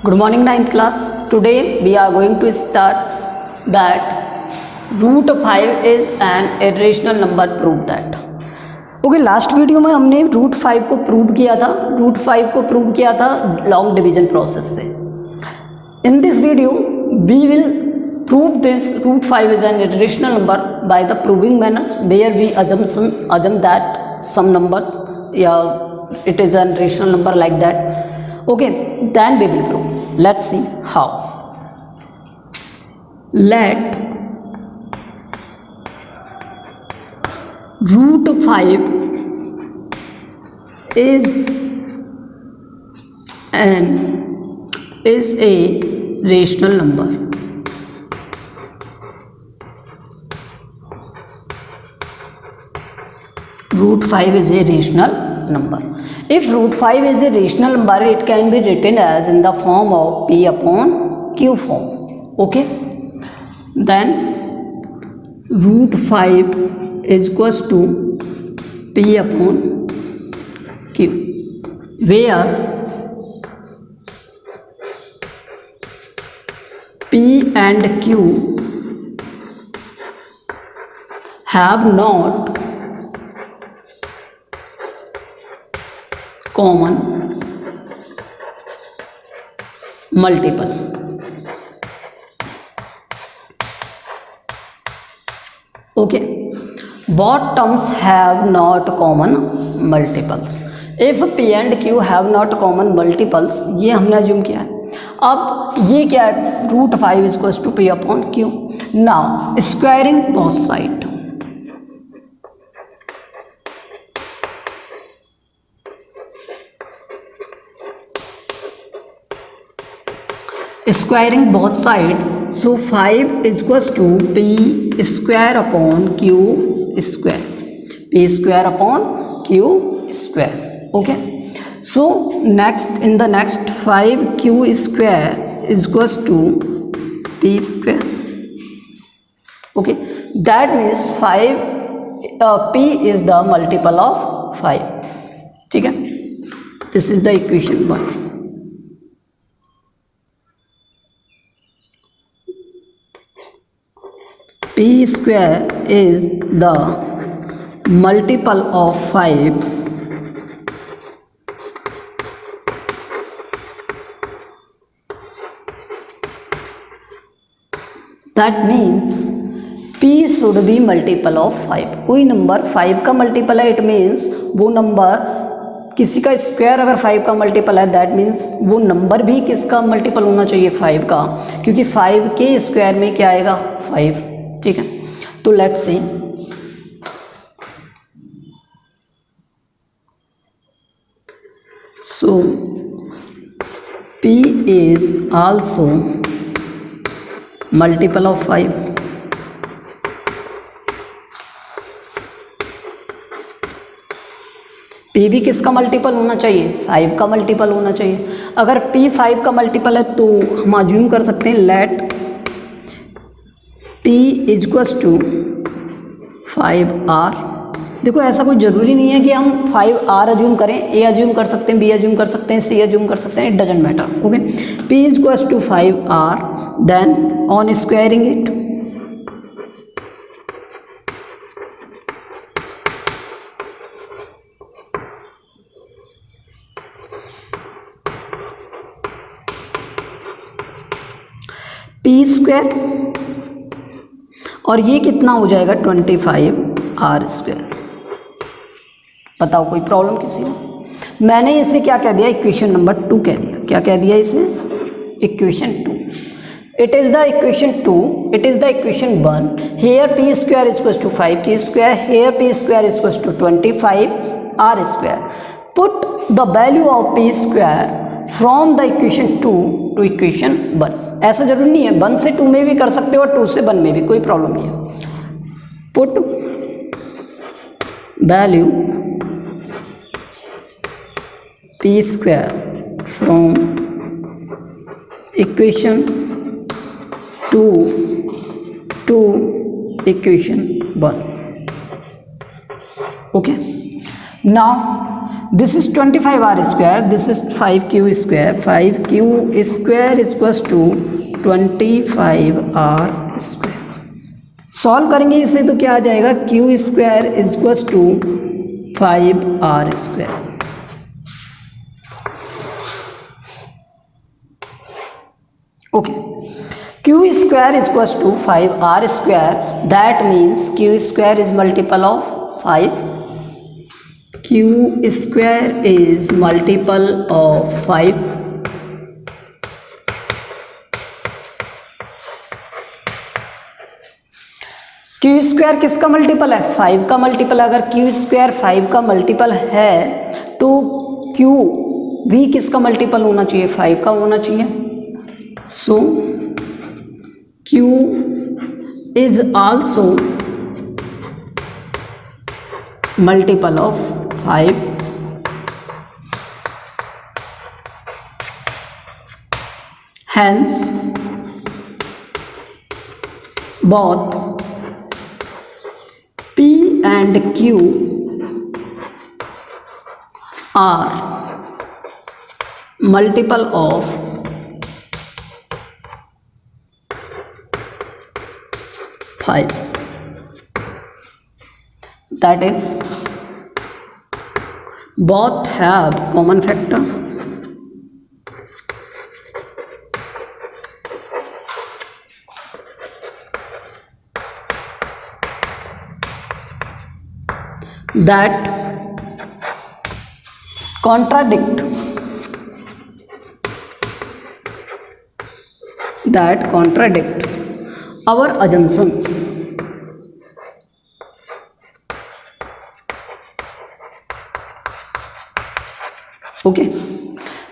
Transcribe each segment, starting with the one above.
Good morning, ninth class. Today we are going to start that root 5 is an irrational number. Prove that. Okay last video में हमने root 5 को prove किया था long division process से. In this video we will prove this root 5 is an irrational number by the proving manners where we assume that some numbers it is an irrational number like that. Okay, then we will prove. Let's see how. Let root 5 is a rational number. Root 5 is a rational number. If root 5 is a rational number, it can be written as in the form of P upon Q form. Okay. Then root 5 is equals to P upon Q, where P and Q have not common multiple. Okay, both terms have not common multiples. If P and Q have not common multiples, ये हमने assume किया है. अब ये क्या है, root 5 is equals to P upon Q. Now squaring both side, squaring both side, so 5 is equals to P square upon Q square, P square upon Q square. Okay, so next in the next 5Q square is equals to P square. Okay, that means 5 P is the multiple of 5. ठीक है, this is the equation 1. P square is the multiple of 5 that means P should be multiple of 5. कोई number 5 का multiple है, it means वो number किसी का square अगर 5 का मल्टीपल है, दैट मीन्स वो नंबर भी किसका मल्टीपल होना चाहिए, 5 का, क्योंकि 5 के स्क्वायर में क्या आएगा, 5. ठीक है, तो let's see. So P is also multiple of 5. P भी किसका मल्टीपल होना चाहिए, 5 का मल्टीपल होना चाहिए. अगर P 5 का मल्टीपल है तो हम अज्यूम कर सकते हैं let P is equals to 5R. देखो ऐसा कोई ज़रूरी नहीं है कि हम 5R अज्यूम करें, A अज्यूम कर सकते हैं, B अज्यूम कर सकते हैं, C अज्यूम कर सकते हैं, it doesn't matter. Okay, P is equals to 5R, then on squaring it P square और ये कितना हो जाएगा 25R स्क्वायर. बताओ कोई प्रॉब्लम किसी में. मैंने इसे क्या कह दिया, इक्वेशन नंबर 2 कह दिया. क्या कह दिया इसे, equation 2. It is the equation 2, it is the equation 1. Here P square is equals to 5Q square, here P square is equals to 25R square. Put the value of P square from the equation 2 to equation 1. ऐसा जरूरी नहीं है, 1 से 2 में भी कर सकते हो और 2 से 1 में भी, कोई प्रॉब्लम नहीं है. Put value P square from equation 2 to equation 1. Okay, now this is 25r², this is 5q², 5q² equals to 25r²। Solve करेंगे इसे तो क्या आ जाएगा, q² equals to 5r²। Okay, q² equals to 5r², that means q² is multiple of 5, q² is multiple of 5, q² किसका multiple है, 5 का multiple. अगर q² 5 का मल्टीपल है तो q भी किसका मल्टीपल होना चाहिए, 5 का होना चाहिए। सो q is also multiple of 5, hence both P and Q are multiple of 5, that is both have common factor that contradict our assumption। Okay,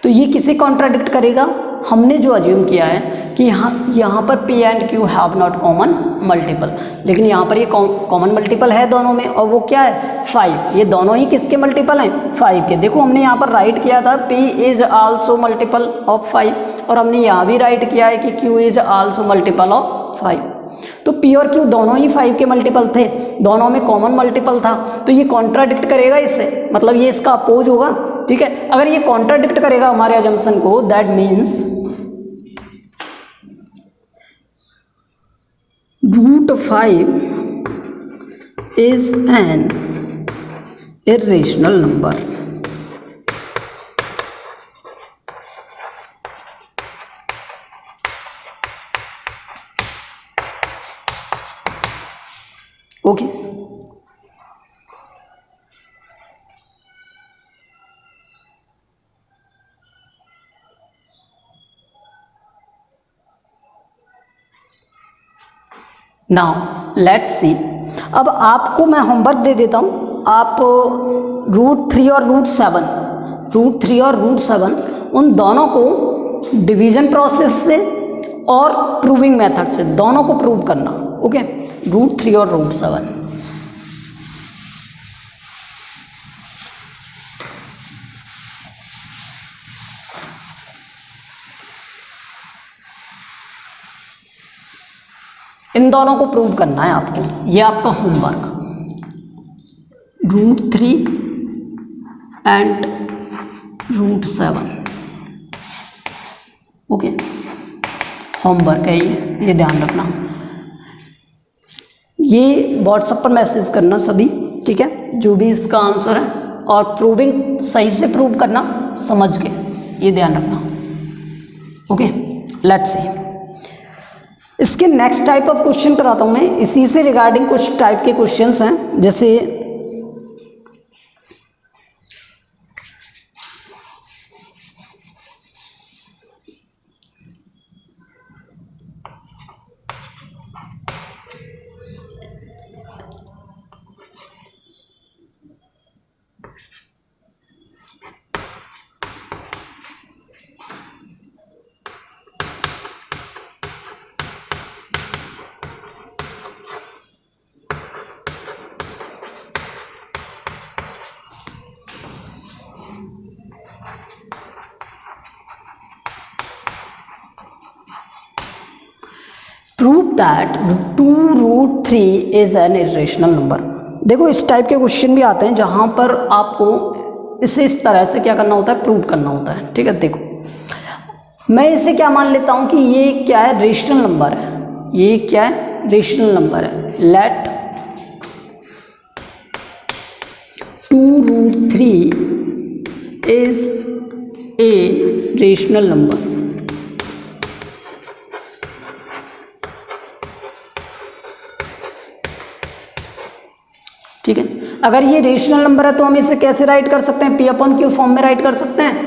तो ये किसे कॉन्ट्राडिक्ट करेगा, हमने जो अज्यूम किया है कि यहाँ पर P and Q have not common multiple, लेकिन यहाँ पर ये कॉमन मल्टीपल है दोनों में, और वो क्या है, 5। ये दोनों ही किसके मल्टीपल हैं, 5 के। देखो हमने यहाँ पर राइट किया था P is also multiple of 5, और हमने यहाँ भी राइट किया है कि Q is also multiple of 5। तो P और Q दोनों ही 5 के मल्टीपल थे, दोनों में कॉमन मल्टीपल था, तो ये कॉन्ट्राडिक्ट करेगा इसे, मतलब ये इसका अपोज होगा। ठीक है, अगर ये कॉन्ट्राडिक्ट करेगा हमारे अजम्पशन को, that means √5 is an irrational number। Okay, now let's see. अब आपको मैं होमवर्क दे देता हूँ, आप √3 और √7 उन दोनों को डिवीजन प्रोसेस से और प्रूविंग मेथड से दोनों को प्रूव करना। ओके, √3 और √7। इन दोनों को प्रूव करना है आपको, ये आपका होमवर्क। √3 एंड √7। ओके, होमवर्क है ये ध्यान रखना। ये व्हाट्सएप पर मैसेज करना सभी, ठीक है, जो भी इसका आंसर है, और प्रूविंग सही से प्रूव करना समझ के, ये ध्यान रखना। Okay, let's see. इसके नेक्स्ट टाइप ऑफ क्वेश्चन कराता हूँ मैं, इसी से रिगार्डिंग कुछ टाइप के क्वेश्चंस हैं, जैसे prove that 2√3 is an irrational number. देखो इस टाइप के क्वेश्चन भी आते हैं जहाँ पर आपको इसे इस तरह से क्या करना होता है, प्रूव करना होता है। ठीक है, देखो मैं इसे क्या मान लेता हूँ कि ये क्या है, रेशनल नंबर है। ये क्या है, रेशनल नंबर है। Let 2√3 is a rational number. ठीक है, अगर ये रेशनल नंबर है तो हम इसे कैसे राइट कर सकते हैं, P अपॉन Q फॉर्म में राइट कर सकते हैं।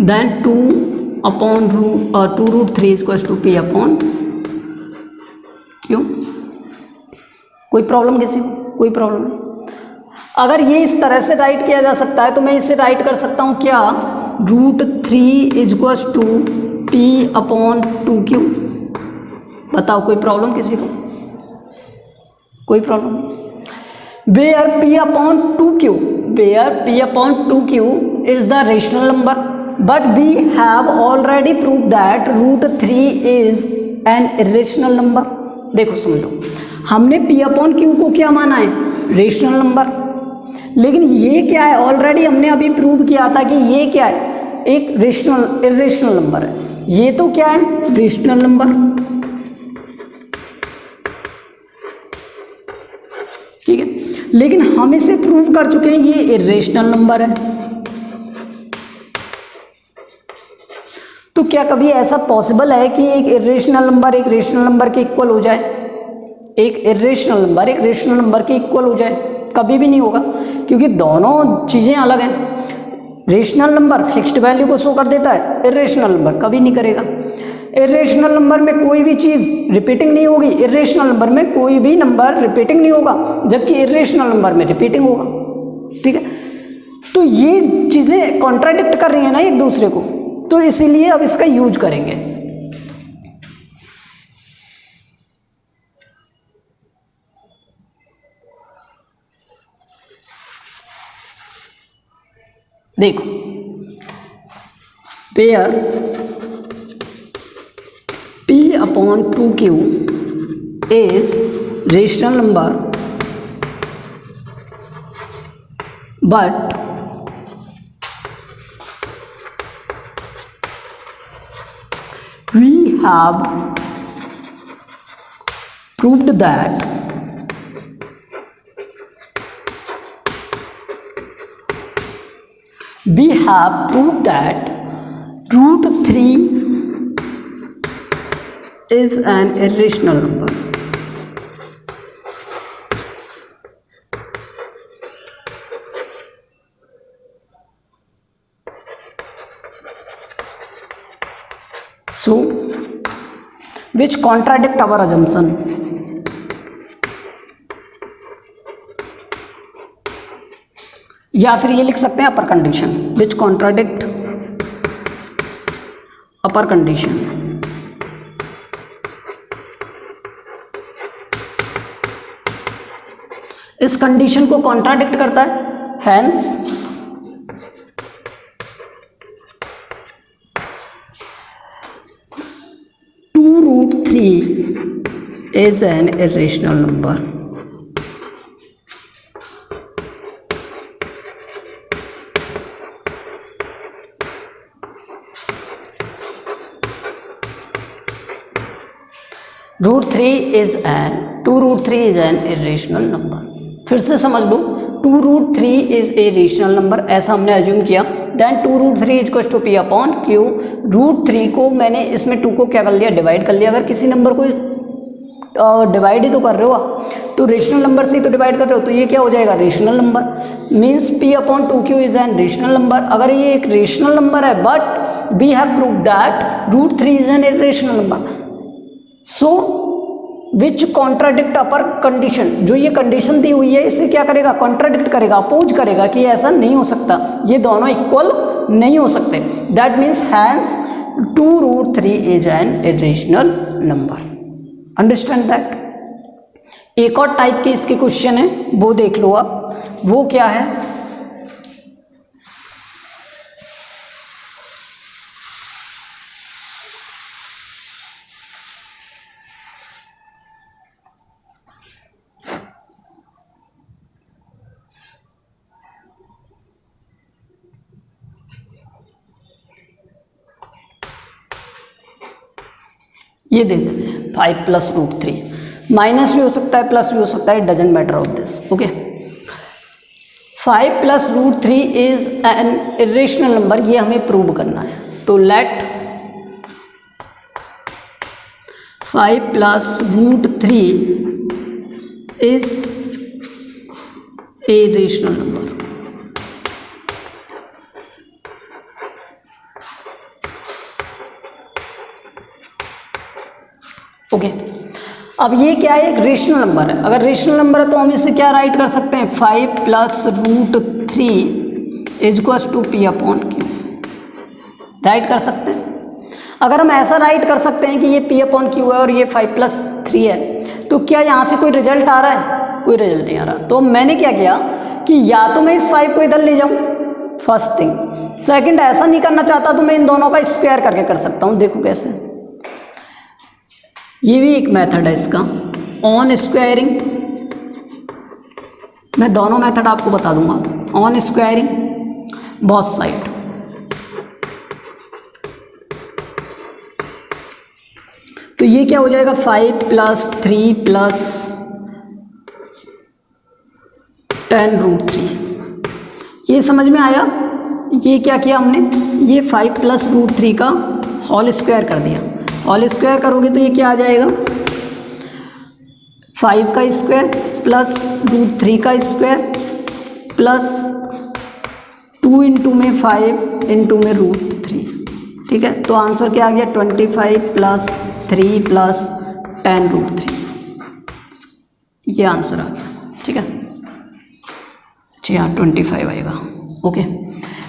Then 2/√3 equals to P upon Q। कोई प्रॉब्लम किसी को, कोई प्रॉब्लम नहीं। अगर ये इस तरह से राइट किया जा सकता है तो मैं इसे राइट कर सकता हूँ क्या, √3 equals to P upon 2Q। बताओ कोई प्रॉब्लम किसी को, कोई प्रॉब्लम नहीं। where P upon 2Q, where P upon 2Q is the rational number, but we have already proved that √3 is an irrational number। देखो समझो, हमने P upon Q को क्या माना है, रेशनल नंबर, लेकिन ये क्या है, ऑलरेडी हमने अभी प्रूव किया था कि ये क्या है, एक इरेशनल नंबर है। ये तो क्या है, रेशनल नंबर। ठीक है, लेकिन हम इसे प्रूव कर चुके हैं ये इरेशनल नंबर है। तो क्या कभी ऐसा पॉसिबल है कि एक इरेशनल नंबर एक रेशनल नंबर के इक्वल हो जाए, एक इरेशनल नंबर एक रेशनल नंबर के इक्वल हो जाए? कभी भी नहीं होगा, क्योंकि दोनों चीज़ें अलग हैं। रेशनल नंबर फिक्स्ड वैल्यू को शो कर देता है, इरेशनल नंबर कभी नहीं करेगा। इरेशनल नंबर में कोई भी चीज़ रिपीटिंग नहीं होगी, इरेशनल नंबर में कोई भी नंबर रिपीटिंग नहीं होगा, जबकि इरेशनल नंबर में रिपीटिंग होगा। ठीक है, तो ये चीज़ें कॉन्ट्राडिक्ट कर रही है ना एक दूसरे को, तो इसीलिए अब इसका यूज करेंगे। देखो, pair P upon 2Q is rational number, but we have proved that √3 is an irrational number। So which contradict our assumption। या फिर ये लिख सकते हैं अपर कंडीशन, विच कॉन्ट्राडिक्ट अपर कंडीशन। इस कंडीशन को कॉन्ट्राडिक्ट करता है, hence √3 is an irrational number। √3 is an irrational number। फिर से समझ लो, 2√3 इज ए रेशनल नंबर, ऐसा हमने अज्यूम किया। Then 2√3 is to P upon Q। √3 को मैंने इसमें 2 को क्या कर लिया, डिवाइड कर लिया। अगर किसी नंबर को डिवाइड ही तो कर रहे हो तो रेशनल नंबर से ही तो डिवाइड कर रहे हो, तो ये क्या हो जाएगा, rational number. Means P upon 2Q is an rational number. अगर ये एक रेशनल नंबर है, but we have prove that √3 is an irrational number. So which contradict upper condition, जो ये कंडीशन दी हुई है इसे क्या करेगा, कॉन्ट्राडिक्ट करेगा, अपोज करेगा कि ऐसा नहीं हो सकता, ये दोनों इक्वल नहीं हो सकते। That means hence 2√3 is an irrational number. Understand that. एक और टाइप के इसके क्वेश्चन है, वो देख लो आप, वो क्या है, ये दे देते हैं 5 प्लस रूट 3, माइनस भी हो सकता है प्लस भी हो सकता है, doesn't matter of this. Okay, 5 plus root 3 is an irrational number, ये हमें प्रूव करना है। तो let 5 plus root 3 is a rational number. Okay, अब ये क्या है, एक रेशनल नंबर है। अगर रेशनल नंबर है तो हम इसे क्या राइट कर सकते हैं, 5 plus root 3 is equals to P upon Q, write कर सकते हैं। अगर हम ऐसा राइट कर सकते हैं कि ये पी अपॉन क्यू है और ये 5 प्लस 3 है, तो क्या यहाँ से कोई रिजल्ट आ रहा है, कोई रिजल्ट नहीं आ रहा। तो मैंने क्या किया कि या तो मैं इस 5 को इधर ले जाऊँ, फर्स्ट थिंग। सेकंड, ऐसा नहीं करना चाहता तो मैं इन दोनों का स्क्वायर करके कर सकता हूँ। देखो कैसे, ये भी एक मेथड है इसका, ऑन स्क्वायरिंग। मैं दोनों मेथड आपको बता दूंगा, ऑन स्क्वायरिंग बोथ साइड। तो ये क्या हो जाएगा, 5 प्लस 3 प्लस 10 रूट 3। ये समझ में आया। ये क्या किया हमने, ये 5 प्लस रूट 3 का होल स्क्वायर कर दिया। होल स्क्वायर करोगे तो ये क्या आ जाएगा, 5 का स्क्वायर प्लस रूट 3 का स्क्वायर प्लस 2 इंटू में 5 इंटू में रूट 3। ठीक है, तो आंसर क्या आ गया, 25 प्लस 3 प्लस 10 रूट 3, ये आंसर आ गया। ठीक है जी हाँ, 25 आएगा। ओके,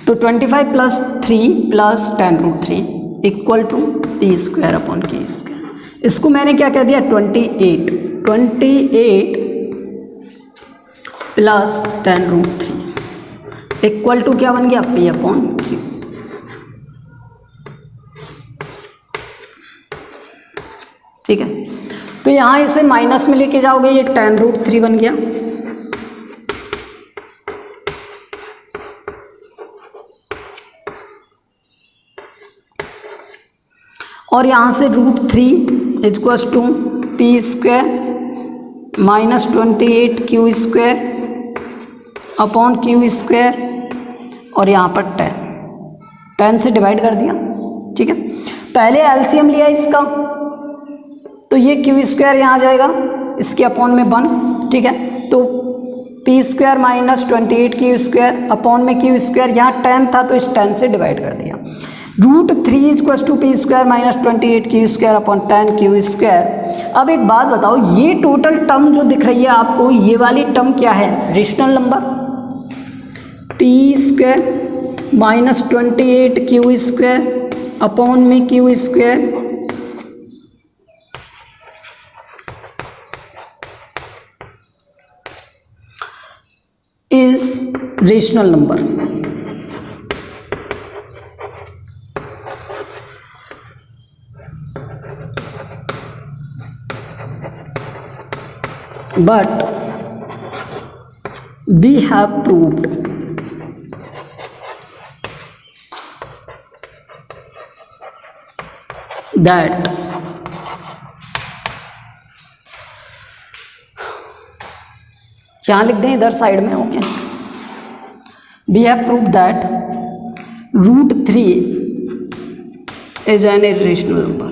तो 25 plus 3 plus 10 root 3 equal to T square upon K square. इसको मैंने क्या कह दिया, 28 प्लस 10 रूट 3 इक्वल टू क्या बन गया, पी अपॉन क्यू। ठीक है, तो यहाँ इसे माइनस में लेके जाओगे, ये 10 रूट 3 बन गया। और यहाँ से root 3 equals to P square minus 28 Q square upon Q square, और यहाँ पर 10 से डिवाइड कर दिया। ठीक है, पहले एलसीएम लिया इसका, तो ये क्यू स्क्वायर यहाँ आ जाएगा, इसके अपॉन में 1। ठीक है, तो P square minus 28 Q square upon में क्यू स्क्वायर, यहाँ 10 था तो इस 10 से डिवाइड कर दिया। Root 3 equals to P square minus 28 Q square upon 10 Q square. अब एक बात बताओ, ये टोटल टर्म जो दिख रही है आपको, ये वाली टर्म क्या है, rational number. P square minus 28 Q square upon में Q square is rational number. But we have proved that यहाँ लिख दें इधर साइड में। Okay, we have proved that root 3 is an irrational number।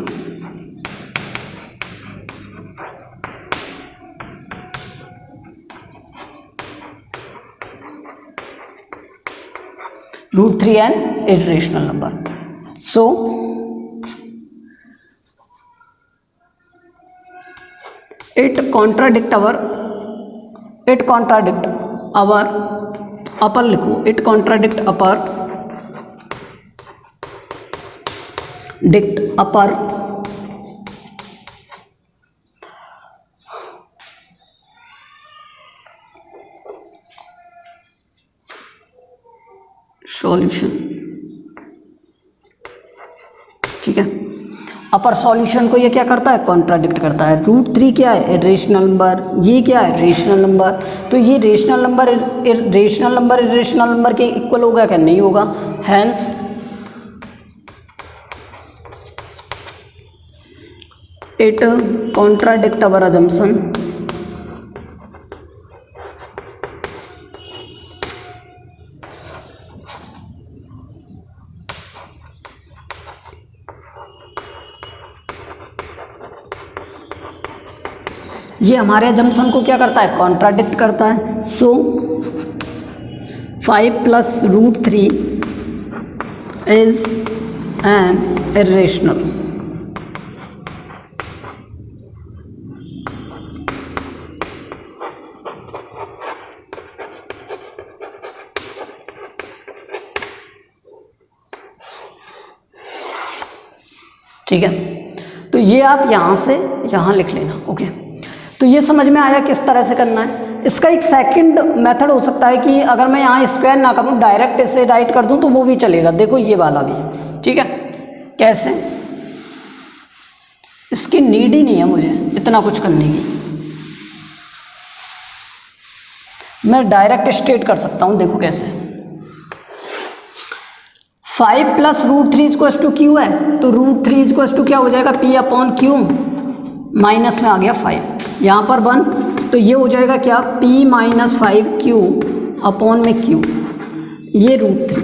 root 3 an irrational number. So it contradict our upper लिखो, it contradict upper solution. ठीक है, अपर solution को ये क्या करता है, कॉन्ट्राडिक्ट करता है। रूट 3 क्या है, इरेशनल नंबर, ये क्या है, रेशनल नंबर। तो ये रेशनल नंबर इरेशनल नंबर के इक्वल होगा क्या, नहीं होगा। Hence it contradict our assumption. ये हमारे assumption को क्या करता है, कॉन्ट्राडिक्ट करता है. So 5 plus root 3 is an irrational. ठीक है, तो ये आप यहाँ से यहाँ लिख लेना. ओके, तो ये समझ में आया किस तरह से करना है. इसका एक सेकंड मेथड हो सकता है कि अगर मैं यहाँ स्क्वायर ना करूँ, डायरेक्ट इसे राइट कर दूँ तो वो भी चलेगा. देखो ये वाला भी. ठीक है, कैसे, इसकी नीड ही नहीं है मुझे इतना कुछ करने की. मैं डायरेक्ट स्ट्रेट कर सकता हूँ. देखो कैसे, 5 plus root 3 equals to Q है, तो रूट 3 इक्वल्स टू क्या हो जाएगा, पी अपॉन क्यू. माइनस में आ गया 5, यहाँ पर 1, तो ये हो जाएगा क्या, p माइनस 5 क्यू अपॉन में क्यू. ये रूट 3,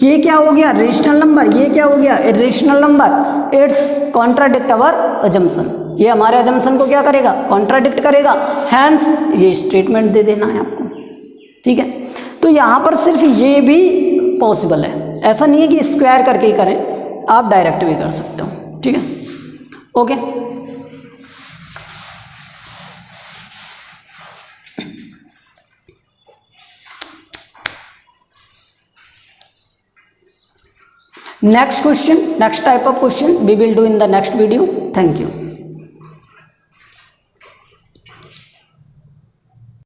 ये क्या हो गया, रेशनल नंबर. ये क्या हो गया, irrational number. It's contradict our assumption. ये हमारे अजम्पशन को क्या करेगा, कॉन्ट्राडिक्ट करेगा. हैंस ये स्टेटमेंट दे देना है आपको. ठीक है, तो यहाँ पर सिर्फ ये भी पॉसिबल है. ऐसा नहीं है कि स्क्वायर करके ही करें, आप डायरेक्ट भी कर सकते हो. ठीक है, okay. Next question, next type of question we will do in the next video. Thank you.